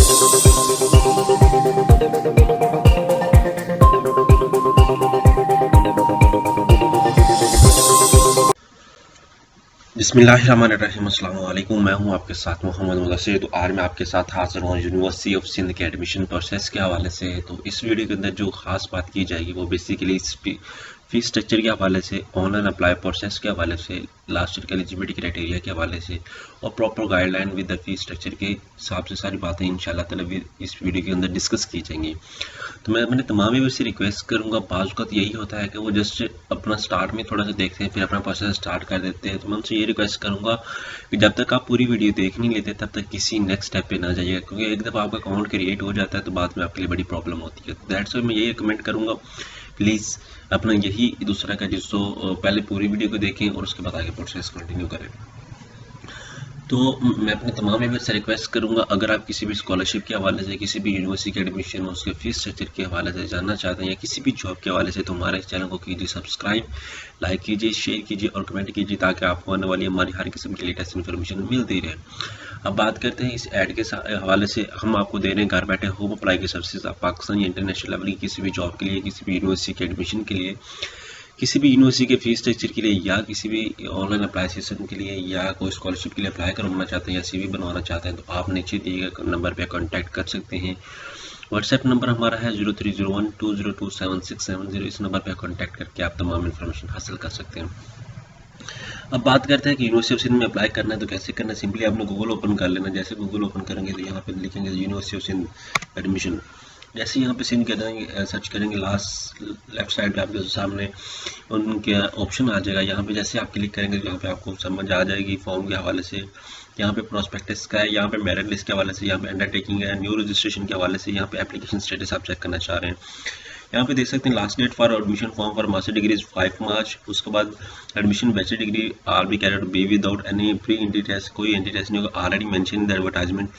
बिस्मिल्लाहिर्रहमानिर्रहीम, अस्सलाम वालेकुम। मैं हूं आपके साथ मोहम्मद मुदस्सिर। तो आज मैं आपके साथ हाजिर हूं यूनिवर्सिटी ऑफ सिंध के एडमिशन प्रोसेस के हवाले से। तो इस वीडियो के अंदर जो खास बात की जाएगी वो बेसिकली फीस स्ट्रक्चर के हवाले से, ऑनलाइन अप्लाई प्रोसेस के हवाले से, लास्ट ईयर के एलिजिबिलिटी क्राइटेरिया के हवाले से और proper guideline with the fees structure के हिसाब से सारी बातें इंशाल्लाह ताला इस वीडियो के अंदर डिस्कस की जाएंगी। तो मैं अपने तमाम व्यूअर्स से रिक्वेस्ट करूंगा, बाज़ वक़्त यही होता है कि वो जस्ट अपना स्टार्ट में थोड़ा सा देखते हैं फिर अपना प्रोसेस स्टार्ट कर देते हैं। तो मैं उनसे ये रिक्वेस्ट करूंगा कि जब तक आप पूरी वीडियो देख नहीं लेते तब तक किसी नेक्स्ट स्टेप पे ना जाइएगा, क्योंकि एक दफ़ा आपका अकाउंट क्रिएट हो जाता है तो बाद में आपके लिए बड़ी प्रॉब्लम होती है। दैट्स वाई मैं यही रिकमेंड करूंगा, प्लीज़ अपना यही दूसरा का जिसको पहले पूरी वीडियो को देखें और उसके बाद आगे प्रोसेस कंटिन्यू करें। तो मैं अपने तमाम व्यूअर्स से रिक्वेस्ट करूंगा, अगर आप किसी भी स्कॉलरशिप के हवाले से, किसी भी यूनिवर्सिटी के एडमिशन और उसके फीस स्ट्रक्चर के हवाले से जानना चाहते हैं या किसी भी जॉब के हवाले से, तो हमारे चैनल को कीजिए सब्सक्राइब, लाइक कीजिए, शेयर कीजिए और कमेंट कीजिए ताकि आपको आने वाली हमारी हर किस्म की लेटेस्ट इन्फॉर्मेशन मिलती रहे। अब बात करते हैं इस ऐड के हवाले से। हम आपको दे रहे हैं घर बैठे होम अप्लाई की सर्विसेज। आप पाकिस्तान या इंटरनेशनल लेवल की किसी भी जॉब के लिए, किसी भी यूनिवर्सिटी के एडमिशन के लिए, किसी भी यूनिवर्सिटी के फीस स्ट्रक्चर के लिए या किसी भी ऑनलाइन अप्लाई सिस्टम के लिए या कोई स्कॉलरशिप के लिए अप्लाई करवाना चाहते हैं या सीवी बनवाना चाहते हैं, तो आप नीचे दिए गए नंबर पे कांटेक्ट कर सकते हैं। व्हाट्सएप नंबर हमारा है 0301202767। इस नंबर पे कांटेक्ट करके आप तमाम इन्फॉर्मेशन हासिल कर सकते हैं। अब बात करते हैं कि यूनिवर्सिटी ऑफ सिंध में अप्लाई करना है तो कैसे करना है। सिंपली आपने गूगल ओपन कर लेना। जैसे गूगल ओपन करेंगे तो यहाँ पे लिखेंगे यूनिवर्सिटी ऑफ सिंध एडमिशन। जैसे यहाँ पे सिंध करेंगे, सर्च करेंगे, लास्ट लेफ्ट साइड पे आपके सामने उनके ऑप्शन आ जाएगा। यहाँ पे जैसे आप क्लिक करेंगे तो यहाँ पे आपको समझ आ जाएगी फॉर्म के हवाले से। यहाँ पे प्रोस्पेक्टस का है, यहाँ पे मेरिट लिस्ट के हवाले से, यहाँ पे अंडरटेकिंग है, न्यू रजिस्ट्रेशन के हवाले से, यहाँ पे एप्लीकेशन स्टेटस आप चेक करना चाह रहे हैं। यहाँ पे देख सकते हैं last date for admission form for master degree 5 March. उसके बाद admission bachelor degree are B caret B without any pre entry test, कोई एंट्री टेस्ट नहीं होगा, already mention in the advertisement.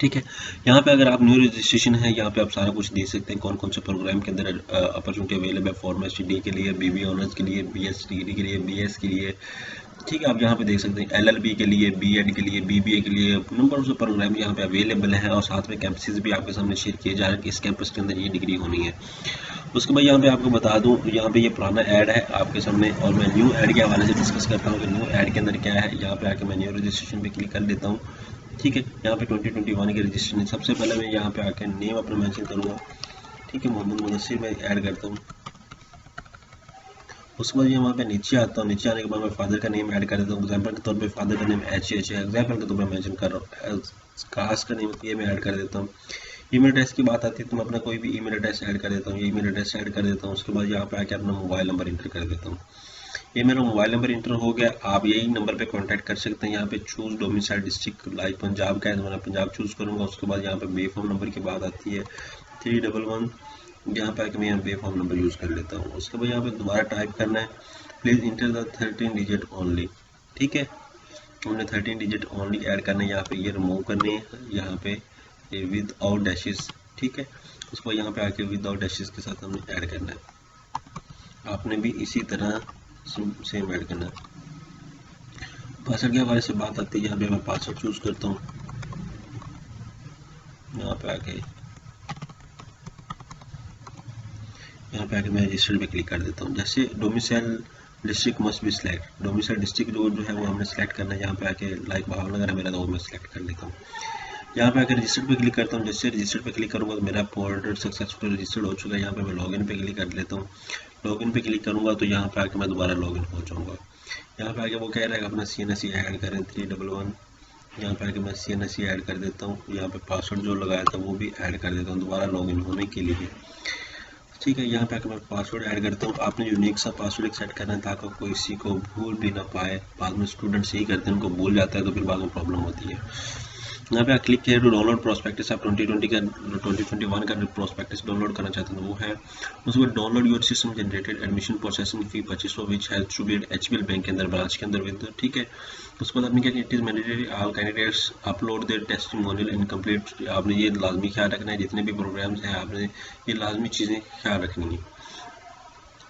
ठीक है, यहाँ पे अगर आप न्यू रजिस्ट्रेशन है, यहाँ पे आप सारा कुछ दे सकते हैं, कौन कौन से प्रोग्राम के अंदर अपॉर्चुनिटी अवेलेबल है, फार्मेसी डी के लिए, बीबी ऑनर्स के लिए, बीएस डिग्री के लिए, बीएस के लिए। ठीक है, आप यहाँ पे देख सकते हैं एलएलबी के लिए, बीएड के लिए, बीबीए के लिए, नंबर ऑफ प्रोग्राम यहाँ पे अवेलेबल है और साथ में कैंपसेस भी आपके सामने शेयर किए जा रहे हैं कि इस कैंपस के अंदर ये डिग्री होनी है। उसके बाद यहाँ पे आपको बता दूँ, यहाँ पे ये पुराना ऐड है आपके सामने और मैं न्यू ऐड के हवाले से डिस्कस करता हूँ कि न्यू ऐड के अंदर क्या है। यहाँ पे आके मैं न्यू रजिस्ट्रेशन पे क्लिक कर देता हूँ। ठीक है, यहाँ पे 2021 की रजिस्ट्रेशन है। सबसे पहले मैं यहाँ पे आके नेम अपना मेंशन करूँगा। ठीक है, मोहम्मद मुदस्सिर मैं ऐड करता हूँ। उसके बाद यहाँ पे नीचे आता हूँ। नीचे आने के बाद मैं फादर का नेम ऐड कर देता हूँ। एग्जाम्पल के तौर पे फादर का नेम एच है, एग्जाम्पल के तौर पर मेंशन कर रहा हूँ। कास्ट का नेम ये मैं ऐड कर देता हूँ। ईमेल एड्रेस की बात आती है तो मैं अपना कोई भी ईमेल एड्रेस ऐड कर देता हूँ। ये ईमेल एड्रेस ऐड कर देता हूँ। उसके बाद यहाँ पे आके अपना मोबाइल नंबर इंटर कर देता हूँ। ये मेरा मोबाइल नंबर इंटर हो गया। आप यही नंबर पे कांटेक्ट कर सकते हैं। यहाँ पे choose domicile district, like Punjab का है तो मैं पंजाब चूज करूंगा। उसके बाद यहाँ पे बे फॉर्म नंबर की बात आती है 311। यहाँ पे आके मैं यहाँ बे फॉर्म नंबर यूज कर लेता हूँ। उसके बाद यहाँ पे दोबारा टाइप करना है, please enter the 13 digit only. ठीक है, हमने 13 डिजिट ओनली ऐड करना है। यहाँ पे ये रिमूव करनी है, यहाँ पे ये विद आउट डैशेस। ठीक है, उसको यहाँ पे आके विद आउट डैशेस के साथ हमने ऐड करना है। आपने भी इसी तरह सेम ऐड करना है। पासवर्ड के हवाले से बात आती है, यहाँ पे मैं पासवर्ड चूज करता हूँ। यहाँ पे आके मैं रजिस्टर पे क्लिक कर देता हूँ। जैसे domicile district must be select, domicile district जो है वो हमने सेलेक्ट करना है। यहाँ पे आके लाइक भावनगर है मेरा तो वो मैं सेलेक्ट कर लेता हूँ। यहाँ पे आकर रजिस्टर पे क्लिक करता हूँ। जैसे रजिस्टर पे क्लिक करूँगा तो मेरा पोर्टल सक्सेसफुल रजिस्टर्ड हो चुका है। यहाँ पे मैं लॉगिन पे क्लिक कर लेता हूँ। लॉगिन पे क्लिक करूँगा तो यहाँ पे आके मैं दोबारा लॉगिन हो जाऊँगा। यहाँ पे आके वो कह रहा है अपना CNSE ऐड करें 311। यहाँ पे आके मैं CNSE ऐड कर देता हूँ। यहाँ पे पासवर्ड जो लगाया था वो भी ऐड कर देता हूँ दोबारा लॉगिन होने के लिए। ठीक है, यहाँ पे आके मैं पासवर्ड ऐड करता हूँ। आपने यूनिक सा पासवर्ड सेट करना है ताकि कोई किसी को भूल भी ना पाए। बाद में स्टूडेंट सही करते हैं, उनको भूल जाता है तो फिर बाद में प्रॉब्लम होती है। यहाँ पे क्लिक किया टू डाउनलोड प्रोस्पेक्टस। आप 2021 का प्रोस्पेक्टस डाउनलोड करना चाहते हैं तो वो है। उसके बाद download your system generated admission processing fee purchase for which has to be HBL bank के अंदर, ब्रांच के अंदर विद। ठीक है, उसके बाद आपने क्या किया, it is mandatory all candidates upload their testimonial in complete. आपने ये लाजमी ख्याल रखना है, जितने भी प्रोग्राम्स हैं आपने ये लाजमी चीज़ें ख्याल रखनी है।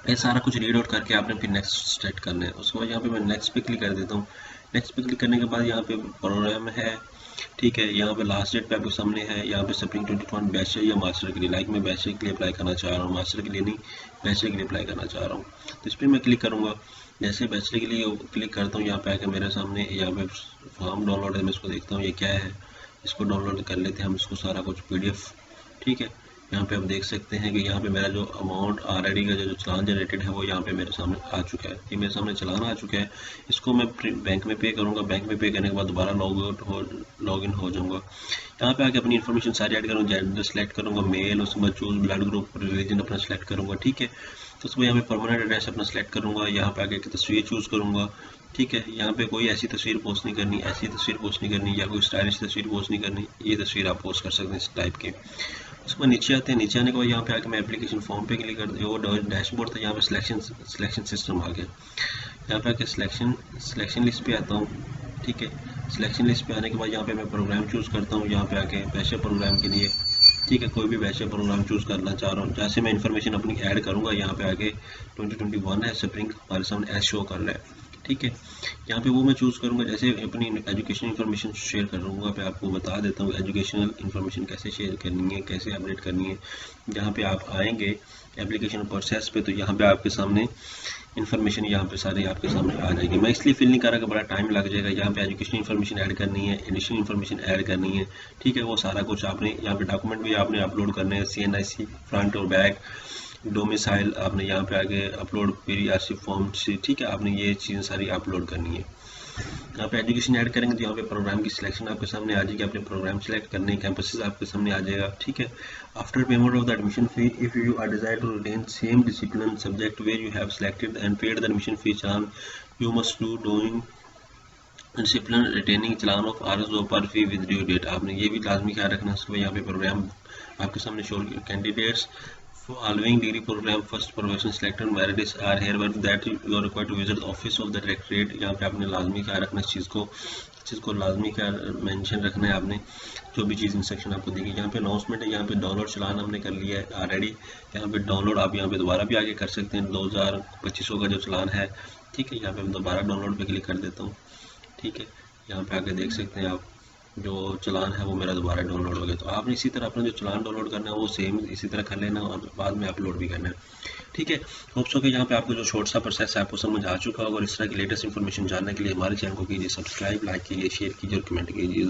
ये सारा कुछ रीड आउट करके आपने फिर नेक्स्ट स्टार्ट करना है। उसके बाद यहाँ पे मैं नेक्स्ट पे क्लिक कर देता हूँ। नेक्स्ट पे क्लिक करने के बाद यहाँ पे प्रोग्राम है ठीक है, यहाँ पे लास्ट डेट पे आपके सामने है, यहाँ पे स्प्रिंग 21 बैचलर या मास्टर के लिए, लाइक मैं बैचलर के लिए अप्लाई करना चाह रहा हूँ, मास्टर के लिए नहीं, बैचलर के लिए अप्लाई करना चाह रहा हूँ। तो इस पर मैं क्लिक करूँगा। जैसे बैचलर के लिए क्लिक करता हूँ, यहाँ पे आकर मेरे सामने यहाँ पे फॉर्म डाउनलोड है, मैं इसको देखता हूँ ये क्या है, इसको डाउनलोड कर लेते हैं हम, इसको सारा कुछ PDF। ठीक है, यहाँ पे आप देख सकते हैं कि यहाँ पे मेरा जो अमाउंट ऑलरेडी का जो चालान जनरेटेड है वो यहाँ पे मेरे सामने आ चुका है। ये मेरे सामने चालान आ चुका है, इसको मैं बैंक में पे करूँगा। बैंक में पे करने के बाद दोबारा लॉग इन हो जाऊँगा। यहाँ पे आके अपनी इन्फॉर्मेशन सारी ऐड करूँगा, जेंडर सेलेक्ट करूँगा, मेल, उसके बाद चूज ब्लड ग्रुप, रिलीजन अपना सेलेक्ट करूँगा। ठीक है, तो उसमें यहाँ पे परमानेंट एड्रेस अपना सेलेक्ट करूँगा, यहाँ पे आके तस्वीर चूज़ करूँगा। ठीक है, यहाँ पे कोई ऐसी तस्वीर पोस्ट नहीं करनी, ऐसी तस्वीर पोस्ट नहीं करनी, या कोई स्टाइलिश तस्वीर पोस्ट नहीं करनी, ये तस्वीर आप पोस्ट कर सकते हैं इस टाइप की। उसके बाद नीचे आते हैं, नीचे आने के बाद यहाँ पे आके मैं एप्लीकेशन फॉर्म पे क्लिक करते हैं, वो डैशबोर्ड था, यहाँ पे सिलेक्शन सिस्टम आ गया। यहाँ पे आके सिलेक्शन लिस्ट पे आता हूँ। ठीक है, सिलेक्शन लिस्ट पे आने के बाद यहाँ पे मैं प्रोग्राम चूज़ करता हूँ, यहाँ पे आके बैचलर प्रोग्राम के लिए। ठीक है, कोई भी बैचलर प्रोग्राम चूज़ करना चाह रहा हूँ। जैसे मैं इन्फॉर्मेशन अपनी ऐड करूँगा, यहाँ पे आके 2021 है, स्प्रिंग हमारे सामने एस शो कर रहा है। ठीक है, यहाँ पे वो मैं चूज़ करूँगा। जैसे अपनी एजुकेशन इन्फॉर्मेशन शेयर करूँगा, मैं आपको बता देता हूँ एजुकेशनल इन्फॉर्मेशन कैसे शेयर करनी है, कैसे अपडेट करनी है। यहाँ पे आप आएंगे एप्लीकेशन प्रोसेस पे, तो यहाँ पे आपके सामने इन्फॉर्मेशन यहाँ पे सारी आपके सामने आ जाएगी। मैं इसलिए फिल नहीं कर रहा कि बड़ा टाइम लग जाएगा। यहाँ पे एजुकेशन इन्फॉर्मेशन ऐड करनी है, एडिशनल इन्फॉर्मेशन ऐड करनी है। ठीक है, वो सारा कुछ आपने यहाँ पे डॉक्यूमेंट भी आपने अपलोड करने हैं, CNIC फ्रंट और बैक, डोमिसाइल आपने यहाँ पे आगे अपलोड, PRC फॉर्म से। ठीक है, आपने ये चीज़ें सारी अपलोड करनी है। यहाँ पे एजुकेशन ऐड करेंगे तो यहाँ पे प्रोग्राम की सिलेक्शन आपके सामने आ जाएगी, अपने प्रोग्राम सेलेक्ट करने, कैंपसेस आपके सामने आ जाएगा। ठीक है, after payment of the admission fee, if you are desire to retain same discipline subject where you have selected and paid the admission fee charge, you must do doing discipline retaining चालान of RSO पर फी with due date. आपने ये भी लाजमी ख्याल रखना है। उसके यहाँ पे प्रोग्राम आपके सामने show candidates following degree program first profession selected merit are hereby that you are required to visit the office of the directorate। यहाँ पे आपने लाजमी ख्याल रखना इस चीज़ को लाजमी ख्याल मेंशन रखना है आपने, जो भी चीज़ इंस्ट्रक्शन आपको देगी। यहाँ पे अनाउंसमेंट है, यहाँ पे डाउनलोड चलान हमने कर लिया है ऑलरेडी। यहाँ पे डाउनलोड आप यहाँ पे दोबारा भी आगे कर सकते हैं, 2025 का जो चलान है। ठीक है, यहाँ पे मैं दोबारा डाउनलोड पे क्लिक कर देता हूँ। ठीक है, यहाँ पे आके देख सकते हैं आप जो चलान है वो मेरा दोबारा डाउनलोड हो गया। तो आपने इसी तरह अपना जो चलान डाउनलोड करना है वो सेम इसी तरह कर लेना और बाद में अपलोड भी करना है। ठीक है, होप सो कि यहाँ पे आपको जो शॉर्ट सा प्रोसेस है आपको समझ आ चुका होगा। और इस तरह की लेटेस्ट इन्फॉर्मेशन जानने के लिए हमारे चैनल को कीजिए सब्सक्राइब, लाइक कीजिए, शेयर कीजिए और कमेंट कीजिए।